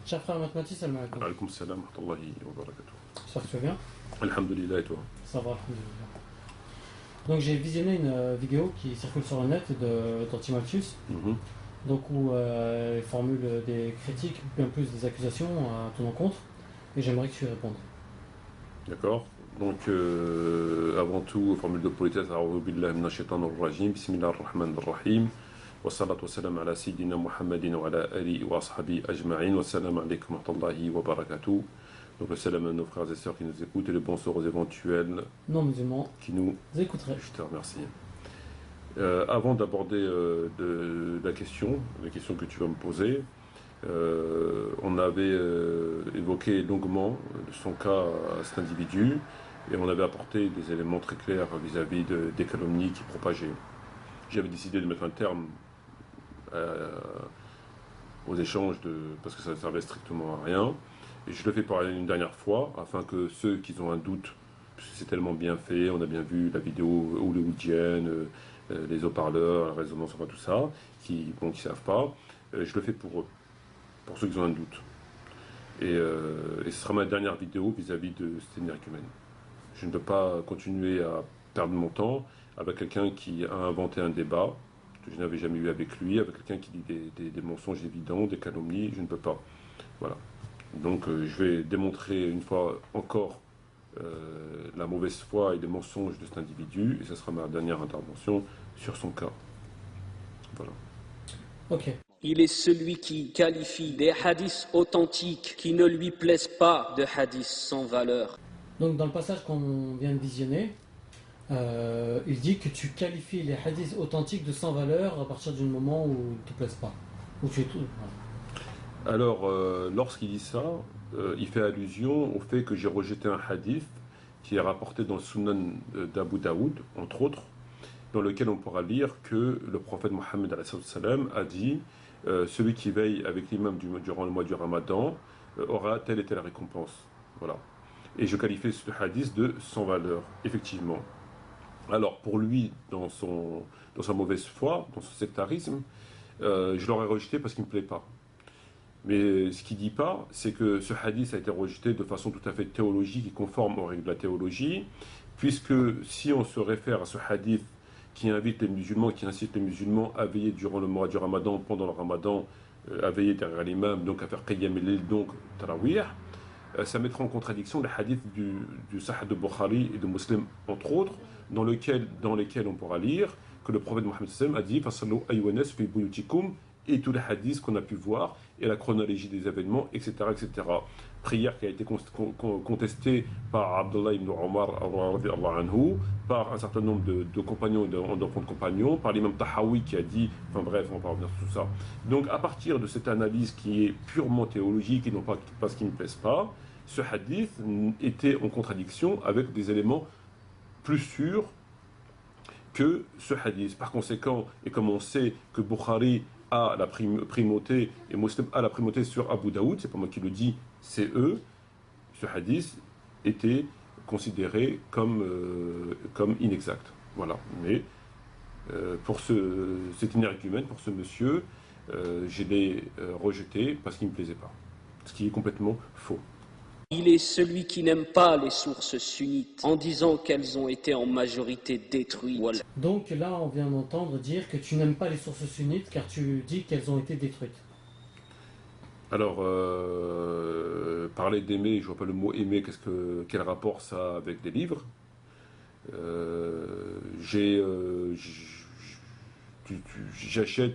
Cher frère mathématique, salam alaikum. Alaikum salam wa rahmatullahi wa barakatuh. J'espère que tu vas bien. Alhamdulillah, et toi? Ça va, alhamdulillah. Donc j'ai visionné une vidéo qui circule sur le net d'Antimalthus, Mhm. donc où il formule des critiques, bien plus des accusations à ton encontre, et j'aimerais que tu y répondes. D'accord. Donc, avant tout, formule de politesse, a'udhu billahi minash shaitanir rajim, bismillahir rahmanir rahim, wa salatu wa salam ala sayyidina Muhammadin wa ala alihi wa ashabihi ajma'in, wa salam alaykum wa rahmatullahi wa barakatuh. Donc, le salam à nos frères et sœurs qui nous écoutent et le bonsoir aux éventuels Non musulmans, qui nous. vous écouterez. Je te remercie. Avant d'aborder la question que tu vas me poser, on avait évoqué longuement son cas à cet individu et on avait apporté des éléments très clairs vis-à-vis des calomnies qui propageaient. J'avais décidé de mettre un terme aux échanges parce que ça ne servait strictement à rien. Et je le fais par une dernière fois afin que ceux qui ont un doute, parce que c'est tellement bien fait, on a bien vu la vidéo hollywoodienne, les haut-parleurs, la résonance, enfin tout ça, qui ne savent pas, je le fais pour eux, pour ceux qui ont un doute. Et ce sera ma dernière vidéo vis-à-vis de cet énergumène. Je ne peux pas continuer à perdre mon temps avec quelqu'un qui a inventé un débat que je n'avais jamais eu avec lui, avec quelqu'un qui dit des mensonges évidents, des calomnies, je ne peux pas. Voilà. Donc je vais démontrer une fois encore la mauvaise foi et les mensonges de cet individu, et ce sera ma dernière intervention sur son cas. Voilà. Ok. Il est celui qui qualifie des hadiths authentiques qui ne lui plaisent pas de hadiths sans valeur. Donc dans le passage qu'on vient de visionner, il dit que tu qualifies les hadiths authentiques de sans valeur à partir du moment où ils ne te plaisent pas. Où tu es tout. Voilà. Alors, lorsqu'il dit ça, il fait allusion au fait que j'ai rejeté un hadith qui est rapporté dans le Sunan d'Abu Daoud, entre autres, dans lequel on pourra lire que le prophète Mohammed a dit celui qui veille avec l'imam durant le mois du Ramadan aura telle et telle récompense. Voilà. Et je qualifie ce hadith de sans valeur, effectivement. Alors, pour lui, dans sa mauvaise foi, dans son sectarisme, je l'aurais rejeté parce qu'il ne me plaît pas. Mais ce qu'il ne dit pas, c'est que ce hadith a été rejeté de façon tout à fait théologique et conforme aux règles de la théologie, puisque si on se réfère à ce hadith qui invite les musulmans, qui incite les musulmans à veiller durant le mois du Ramadan, pendant le Ramadan, à veiller derrière l'imam, donc à faire Qiyam al-Layl, donc Tarawih, ça mettra en contradiction les hadiths du Sahih de Bukhari et de Muslim, entre autres, dans lesquels on pourra lire que le prophète Mohammed a dit Fasallu ayyuhannas fi buyutikum, et tous les hadiths qu'on a pu voir, et la chronologie des événements, etc. etc. Prière qui a été contestée par Abdullah ibn Omar, par un certain nombre de compagnons et d'enfants de compagnons, par l'imam Tahawi qui a dit, enfin bref, on va revenir sur tout ça. Donc à partir de cette analyse qui est purement théologique et non pas parce qu'il ne me plaise pas, ce hadith était en contradiction avec des éléments plus sûrs que ce hadith. Par conséquent, et comme on sait que Bukhari a la primauté et Muslim a la primauté sur Abu Daoud, c'est pas moi qui le dis, c'est eux, ce hadith était considéré comme inexact. Voilà. Mais pour cet énergumène, pour ce monsieur, je l'ai rejeté parce qu'il ne me plaisait pas. Ce qui est complètement faux. Il est celui qui n'aime pas les sources sunnites en disant qu'elles ont été en majorité détruites. Donc là, on vient d'entendre dire que tu n'aimes pas les sources sunnites car tu dis qu'elles ont été détruites. Alors, parler d'aimer, je vois pas le mot aimer, quel rapport ça a avec des livres? J'achète,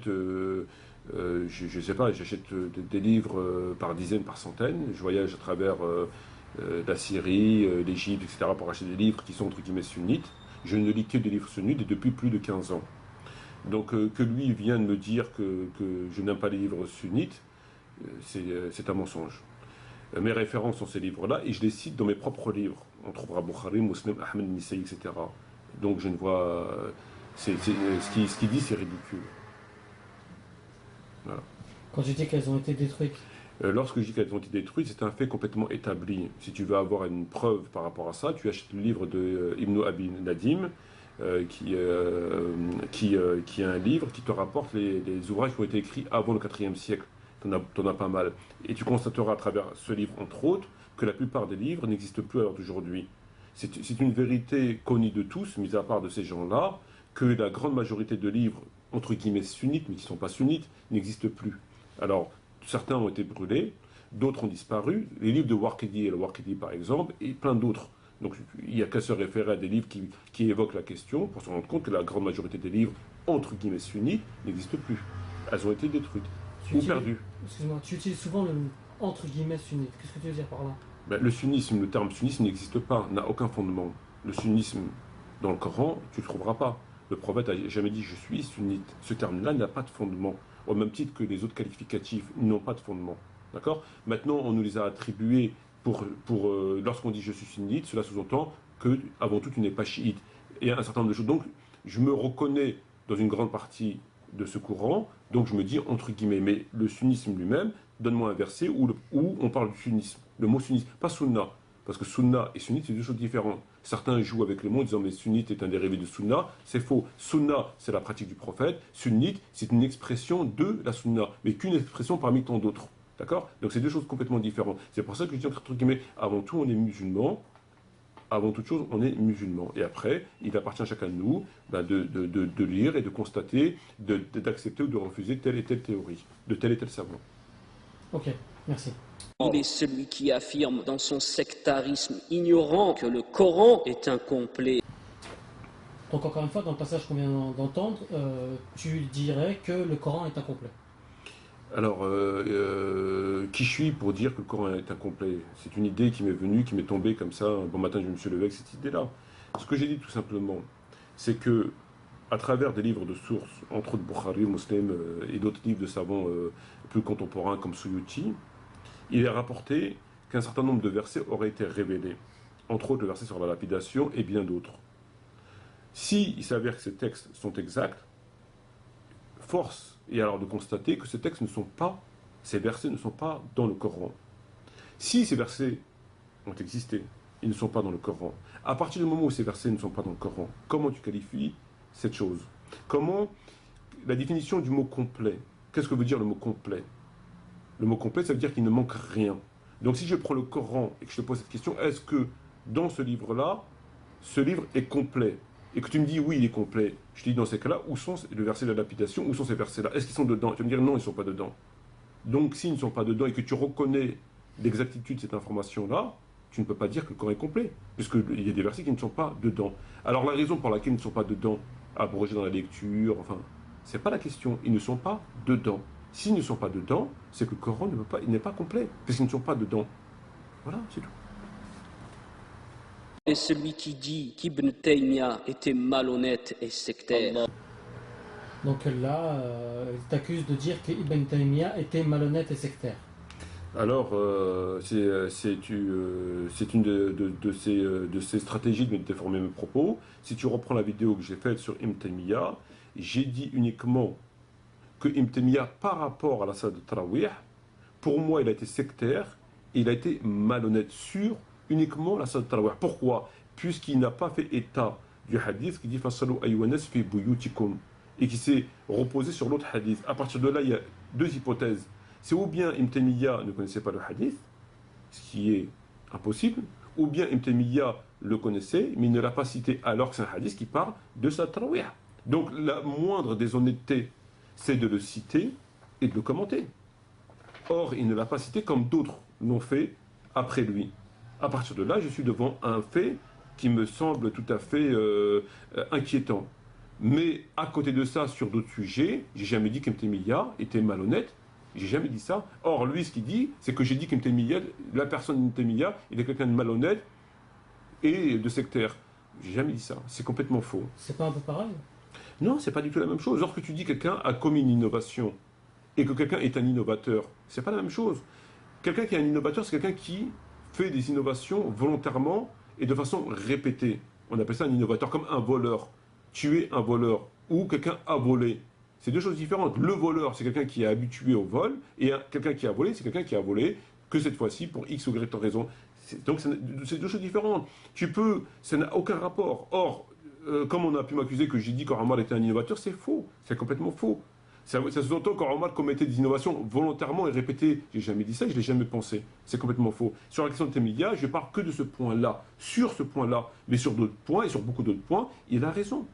je sais pas, j'achète des livres par dizaines, par centaines. Je voyage à travers la Syrie, l'Égypte, etc. pour acheter des livres qui sont entre guillemets sunnites. Je ne lis que des livres sunnites et depuis plus de 15 ans. Donc que lui vienne me dire que je n'aime pas les livres sunnites, c'est un mensonge. Mes références sont ces livres-là et je les cite dans mes propres livres. On trouvera Bukhari, Muslim, Ahmed, Nisaï, etc. Donc je ne vois... ce qu'il dit, c'est ridicule. Voilà. Quand tu dis qu'elles ont été détruites. Lorsque je dis qu'elles ont été détruites, c'est un fait complètement établi. Si tu veux avoir une preuve par rapport à ça, tu achètes le livre de Ibn Abi Nadim, qui est un livre qui te rapporte les ouvrages qui ont été écrits avant le IVe siècle. t'en as pas mal. Et tu constateras à travers ce livre, entre autres, que la plupart des livres n'existent plus à l'heure d'aujourd'hui. C'est une vérité connue de tous, mis à part de ces gens-là, que la grande majorité de livres, entre guillemets sunnites, mais qui ne sont pas sunnites, n'existent plus. Alors, certains ont été brûlés, d'autres ont disparu. Les livres de Waqidi et le Waqidi, par exemple, et plein d'autres. Donc, il n'y a qu'à se référer à des livres qui évoquent la question pour se rendre compte que la grande majorité des livres, entre guillemets sunnites, n'existent plus. Elles ont été détruites ou perdues. Excuse-moi, tu utilises souvent le entre guillemets sunnite. Qu'est-ce que tu veux dire par là? Ben, le sunnisme, le terme sunnisme n'existe pas, n'a aucun fondement. Le sunnisme, dans le Coran, tu ne le trouveras pas. Le prophète n'a jamais dit je suis sunnite. Ce terme-là n'a pas de fondement. Au même titre que les autres qualificatifs n'ont pas de fondement. D'accord? Maintenant, on nous les a attribués lorsqu'on dit je suis sunnite, cela sous-entend que, avant tout, tu n'es pas chiite. Et un certain nombre de choses. Donc, je me reconnais dans une grande partie de ce courant, donc je me dis entre guillemets, mais le sunnisme lui-même, donne-moi un verset où on parle du sunnisme. Le mot sunnisme, pas sunna. Parce que sunna et sunnite, c'est deux choses différentes. Certains jouent avec le mot en disant mais sunnite est un dérivé de sunna. C'est faux. Sunna, c'est la pratique du prophète. Sunnite, c'est une expression de la sunna, mais qu'une expression parmi tant d'autres. D'accord? Donc c'est deux choses complètement différentes. C'est pour ça que je dis entre guillemets, avant tout, on est musulman. Avant toute chose, on est musulman. Et après, il appartient à chacun de nous de lire et de constater, d'accepter ou de refuser telle et telle théorie, de tel et tel savant. Ok, merci. Il est celui qui affirme dans son sectarisme ignorant que le Coran est incomplet. Donc encore une fois, dans le passage qu'on vient d'entendre, tu dirais que le Coran est incomplet. Alors, qui je suis pour dire que le Coran est incomplet? C'est une idée qui m'est venue, qui m'est tombée comme ça. Un bon matin, je me suis levé avec cette idée-là. Ce que j'ai dit tout simplement, c'est que, à travers des livres de sources, entre autres Bukhari, Muslim et d'autres livres de savants plus contemporains comme Suyuti, il est rapporté qu'un certain nombre de versets auraient été révélés. Entre autres, le verset sur la lapidation et bien d'autres. Si il s'avère que ces textes sont exacts, force est alors de constater que ces textes ne sont pas, ces versets ne sont pas dans le Coran. Si ces versets ont existé, ils ne sont pas dans le Coran. À partir du moment où ces versets ne sont pas dans le Coran, comment tu qualifies cette chose? Comment la définition du mot complet? Qu'est-ce que veut dire le mot complet? Le mot complet, ça veut dire qu'il ne manque rien. Donc si je prends le Coran et que je te pose cette question, est-ce que dans ce livre-là, ce livre est complet? Et que tu me dis oui, il est complet. Je te dis dans ces cas-là, où sont le verset de la lapidation? Où sont ces versets-là? Est-ce qu'ils sont dedans? Tu vas me dire non, ils ne sont pas dedans. Donc s'ils ne sont pas dedans et que tu reconnais l'exactitude de cette information-là, tu ne peux pas dire que le Coran est complet, puisqu'il y a des versets qui ne sont pas dedans. Alors la raison pour laquelle ils ne sont pas dedans, abrogés dans la lecture, enfin, c'est pas la question. Ils ne sont pas dedans. S'ils ne sont pas dedans, c'est que le Coran il n'est pas complet, puisqu'ils ne sont pas dedans. Voilà, c'est tout. Et celui qui dit qu'Ibn Taymiyyah était malhonnête et sectaire. Donc là, il t'accuse de dire qu'Ibn Taymiyyah était malhonnête et sectaire. Alors, c'est une de ces stratégies de déformer mes propos. Si tu reprends la vidéo que j'ai faite sur Ibn Taymiyyah, j'ai dit uniquement que Ibn Taymiyyah, par rapport à la salle de Tarawih, pour moi, il a été sectaire et il a été malhonnête sur uniquement la salle de Tarawih. Pourquoi? Puisqu'il n'a pas fait état du hadith qui dit Fasalu aywanas fi buyutikum et qui s'est reposé sur l'autre hadith. À partir de là, il y a deux hypothèses. C'est ou bien Ibn Taymiyyah ne connaissait pas le hadith, ce qui est impossible, ou bien Ibn Taymiyyah le connaissait, mais il ne l'a pas cité alors que c'est un hadith qui parle de sa tarawih. Donc la moindre déshonnêteté, c'est de le citer et de le commenter. Or, il ne l'a pas cité comme d'autres l'ont fait après lui. À partir de là, je suis devant un fait qui me semble tout à fait inquiétant. Mais à côté de ça, sur d'autres sujets, j'ai jamais dit qu'Ibn Taymiyyah était malhonnête. J'ai jamais dit ça. Or, lui, ce qu'il dit, c'est que j'ai dit qu'Ibn Taymiyyah, la personne d'Ibn Taymiyyah, il est quelqu'un de malhonnête et de sectaire. J'ai jamais dit ça. C'est complètement faux. C'est pas un peu pareil? Non, c'est pas du tout la même chose. Lorsque tu dis que quelqu'un a commis une innovation et que quelqu'un est un innovateur, c'est pas la même chose. Quelqu'un qui est un innovateur, c'est quelqu'un qui fait des innovations volontairement et de façon répétée. On appelle ça un innovateur, comme un voleur. Tuer un voleur ou quelqu'un a volé. C'est deux choses différentes. Le voleur, c'est quelqu'un qui est habitué au vol, et quelqu'un qui a volé, c'est quelqu'un qui a volé que cette fois-ci pour X ou Y raison. Donc c'est deux choses différentes. Ça n'a aucun rapport. Or, comme on a pu m'accuser que j'ai dit qu'Omar était un innovateur, c'est faux. C'est complètement faux. Ça sous-entend qu'Omar commettait des innovations volontairement et répétées. J'ai jamais dit ça, je l'ai jamais pensé. C'est complètement faux. Sur la question de Temidia, je parle que de ce point-là, sur ce point-là, mais sur d'autres points et sur beaucoup d'autres points, il a raison.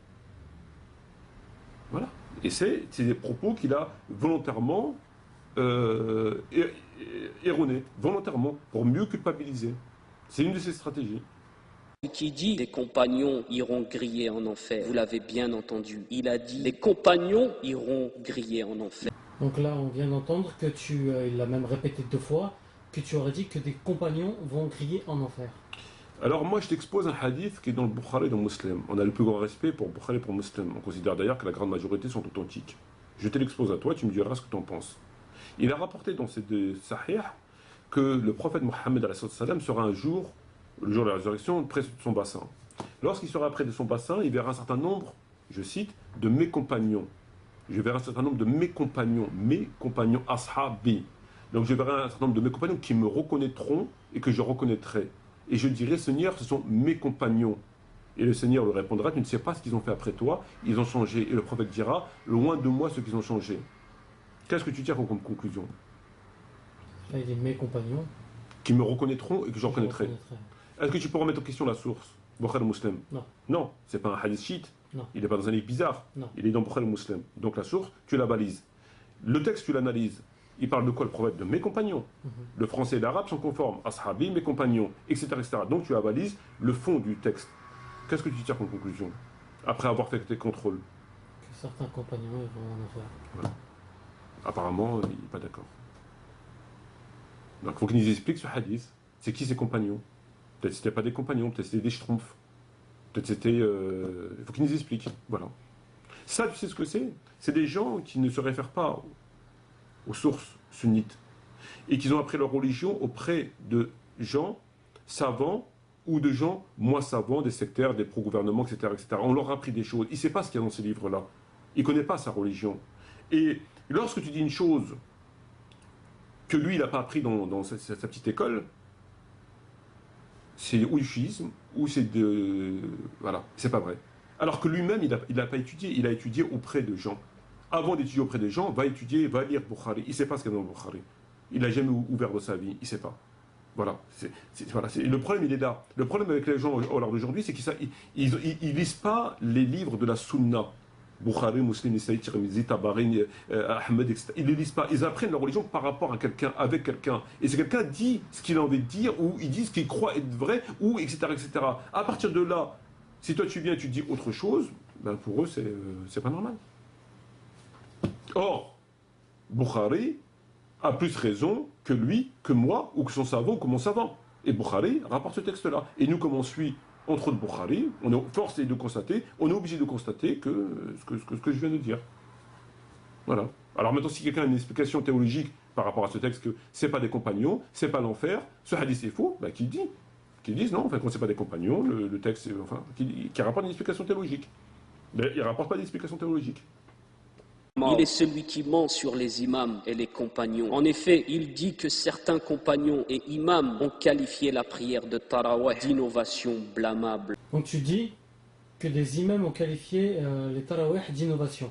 Voilà. Et c'est des propos qu'il a volontairement erronés, volontairement, pour mieux culpabiliser. C'est une de ses stratégies. Qui dit les compagnons iront griller en enfer. Vous l'avez bien entendu. Il a dit les compagnons iront griller en enfer. Donc là, on vient d'entendre que il l'a même répété 2 fois, que tu aurais dit que des compagnons vont griller en enfer. Alors moi, je t'expose un hadith qui est dans le Bukhari et dans le Muslim. On a le plus grand respect pour Bukhari et pour Muslim. On considère d'ailleurs que la grande majorité sont authentiques. Je te l'expose à toi, tu me diras ce que tu en penses. Il a rapporté dans ces 2 sahih que le prophète Mohammed sera un jour, le jour de la résurrection, près de son bassin. Lorsqu'il sera près de son bassin, il verra un certain nombre, je cite, de mes compagnons. Je verrai un certain nombre de mes compagnons ashabi. Donc je verrai un certain nombre de mes compagnons qui me reconnaîtront et que je reconnaîtrai. Et je dirai, Seigneur, ce sont mes compagnons. Et le Seigneur lui répondra, tu ne sais pas ce qu'ils ont fait après toi, ils ont changé. Et le prophète dira, loin de moi ceux qui ont changé. Qu'est-ce que tu tires comme conclusion? Là, il dit mes compagnons. Qui me reconnaîtront et que je reconnaîtrai. Est-ce que tu peux remettre en question la source? Bukhari Muslim? Non. Non, c'est pas un hadith chiite. Non. Il n'est pas dans un livre bizarre. Non. Il est dans Bukhari Muslim. Donc la source, tu la balises. Le texte, tu l'analyses. Il parle de quoi le prophète? De mes compagnons. Le français et l'arabe sont conformes. Ashabi, mes compagnons, etc., etc. Donc tu avalises le fond du texte. Qu'est-ce que tu tires comme conclusion? Après avoir fait tes contrôles. Que certains compagnons ils vont en enfer. Voilà. Apparemment, il n'est pas d'accord. Donc il faut qu'il nous explique ce hadith. C'est qui ses compagnons? Peut-être que c'était pas des compagnons, peut-être que c'était des schtroumpfs. Peut-être c'était... Il faut qu'il nous explique. Voilà. Ça, tu sais ce que c'est? C'est des gens qui ne se réfèrent pas aux sources sunnites et qui ont appris leur religion auprès de gens savants ou de gens moins savants, des sectaires, des pro-gouvernements, etc., etc. On leur a appris des choses. Il ne sait pas ce qu'il y a dans ces livres-là. Il ne connaît pas sa religion. Et lorsque tu dis une chose que lui, il n'a pas appris dans sa petite école, c'est ou du chiisme, ou c'est de... Voilà, c'est pas vrai. Alors que lui-même, il n'a pas étudié, il a étudié auprès de gens. Avant d'étudier auprès des gens, va étudier, va lire Bukhari. Il ne sait pas ce qu'il y a dans le Bukhari. Il n'a jamais ouvert de sa vie, il ne sait pas. Voilà. Le problème, il est là. Le problème avec les gens d'aujourd'hui, c'est qu'ils ne lisent pas les livres de la Sunna. Bukhari, Muslim, Nisaï, Tirmizi, Tabari, Ahmed, etc. Ils ne les lisent pas. Ils apprennent leur religion par rapport à quelqu'un, avec quelqu'un. Et si quelqu'un dit ce qu'il a envie de dire, ou il dit ce qu'il croit être vrai, ou etc., etc. À partir de là, si toi tu viens et tu dis autre chose, ben pour eux, c'est pas normal. Or, Bukhari a plus raison que lui, que moi, ou que son savant, ou que mon savant. Et Bukhari rapporte ce texte-là. Et nous, comme on suit entre autres Bukhari, on est forcé de constater, on est obligé de constater que ce que je viens de dire. Voilà. Alors maintenant, si quelqu'un a une explication théologique par rapport à ce texte, que c'est pas des compagnons, c'est pas l'enfer, ce hadith est faux, ben, qu'ils disent non, enfin, quand c'est pas des compagnons, le texte, enfin, qui rapporte une explication théologique. Mais il rapporte pas d'explication théologique. Il est celui qui ment sur les imams et les compagnons. En effet, il dit que certains compagnons et imams ont qualifié la prière de Tarawih d'innovation blâmable. Donc tu dis que des imams ont qualifié les Tarawih d'innovation.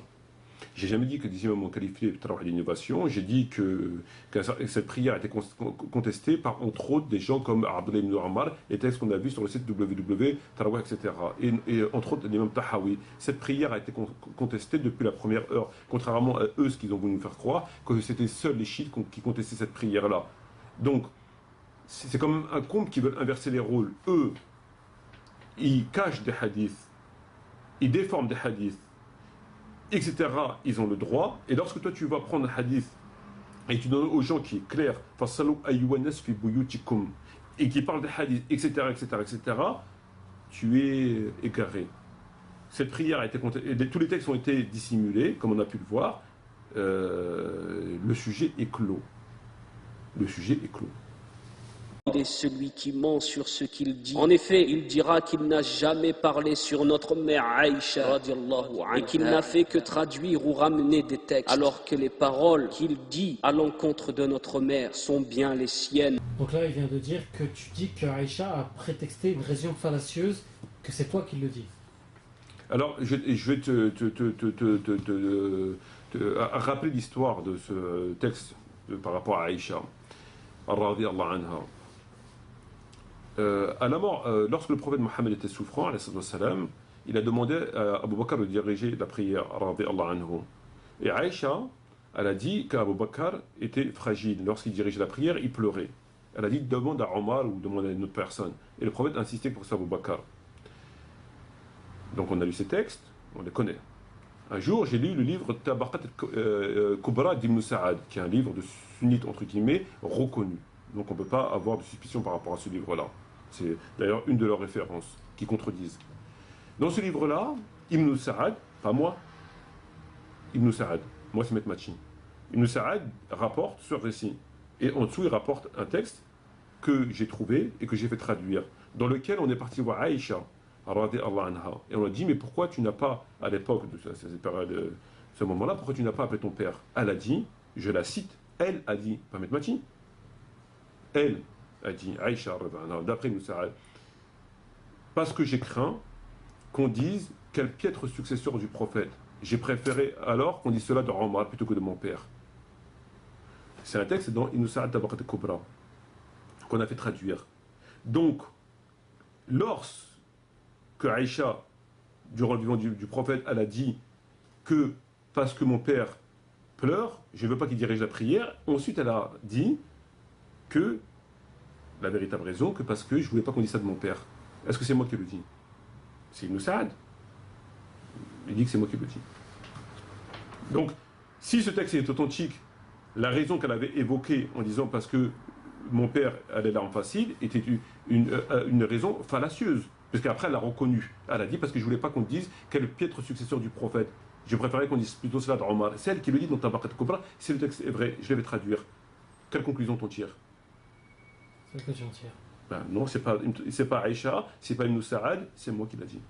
J'ai jamais dit que des imams ont qualifié le travail d'innovation. J'ai dit que cette prière a été contestée par, entre autres, des gens comme Abdullah ibn Ammar, les textes qu'on a vus sur le site www.tarawih, etc. Et entre autres, l'imam Tahawi. Cette prière a été contestée depuis la première heure, contrairement à eux, ce qu'ils ont voulu nous faire croire, que c'était seuls les chiites qui contestaient cette prière-là. Donc, c'est comme un conte qui veut inverser les rôles. Eux, ils cachent des hadiths, ils déforment des hadiths, etc., ils ont le droit. Et lorsque toi tu vas prendre un hadith et tu donnes aux gens qui est clair, et qui parle des hadiths, etc., etc., etc., tu es égaré. Cette prière a été tous les textes ont été dissimulés, comme on a pu le voir. Le sujet est clos. Le sujet est clos. Il est celui qui ment sur ce qu'il dit. En effet, il dira qu'il n'a jamais parlé sur notre mère Aïcha et qu'il n'a fait que traduire ou ramener des textes, alors que les paroles qu'il dit à l'encontre de notre mère sont bien les siennes. Donc là, il vient de dire que tu dis que Aïcha a prétexté une raison fallacieuse, que c'est toi qui le dis. Alors, je vais rappeler l'histoire de ce texte par rapport à Aïcha, radiyallahu anha. À la mort, lorsque le prophète Mohammed était souffrant, alayhi salam, il a demandé à Abu Bakr de diriger la prière, radiyallahu anhu. Et Aïcha, elle a dit qu'Abu Bakr était fragile. Lorsqu'il dirigeait la prière, il pleurait. Elle a dit demande à Omar ou demande à une autre personne. Et le prophète a insisté pour ça Abu Bakr. Donc on a lu ces textes, on les connaît. Un jour, j'ai lu le livre Tabaqat al-Kubra d'Ibn Sa'ad, qui est un livre de sunnite, entre guillemets, reconnu. Donc on ne peut pas avoir de suspicion par rapport à ce livre-là. C'est d'ailleurs une de leurs références qui contredisent. Dans ce livre-là, Ibn Sa'ad, pas moi, Ibn Sa'ad, moi c'est Metmachi. Ibn Sa'ad rapporte ce récit. Et en dessous, il rapporte un texte que j'ai trouvé et que j'ai fait traduire, dans lequel on est parti voir Aïcha, radiyallahu anha. Et on a dit, mais pourquoi tu n'as pas, à l'époque de ce moment-là, pourquoi tu n'as pas appelé ton père? Elle a dit, je la cite, elle a dit, pas Metmachi, elle a dit, Aïcha, radiyallahu anha, d'après Ibn Sa'ad, parce que j'ai craint qu'on dise quel piètre successeur du prophète. J'ai préféré alors qu'on dise cela de Omar plutôt que de mon père. C'est un texte dans Ibn Sa'ad Tabaqat al-Kubra qu'on a fait traduire. Donc, lorsque Aïcha, durant le vivant du prophète, elle a dit que parce que mon père pleure, je ne veux pas qu'il dirige la prière, ensuite elle a dit que la véritable raison, que parce que je ne voulais pas qu'on dise ça de mon père. Est-ce que c'est moi qui le dis? C'est Ibn Sa'ad. Il dit que c'est moi qui le dis. Donc, si ce texte est authentique, la raison qu'elle avait évoquée en disant parce que mon père allait là en facile était une raison fallacieuse. Parce qu'après, elle l'a reconnu. Elle a dit parce que je ne voulais pas qu'on dise quel est le piètre successeur du prophète. Je préférais qu'on dise plutôt cela d'Omar. Celle qui le dit dans Tabaqat al-Kubra, si le texte est vrai, je vais traduire. Quelle conclusion t'en tires? C'est ce que j'en tire. Ben non, c'est pas Aïcha, c'est pas Ibn Sa'ad, c'est moi qui l'a dit.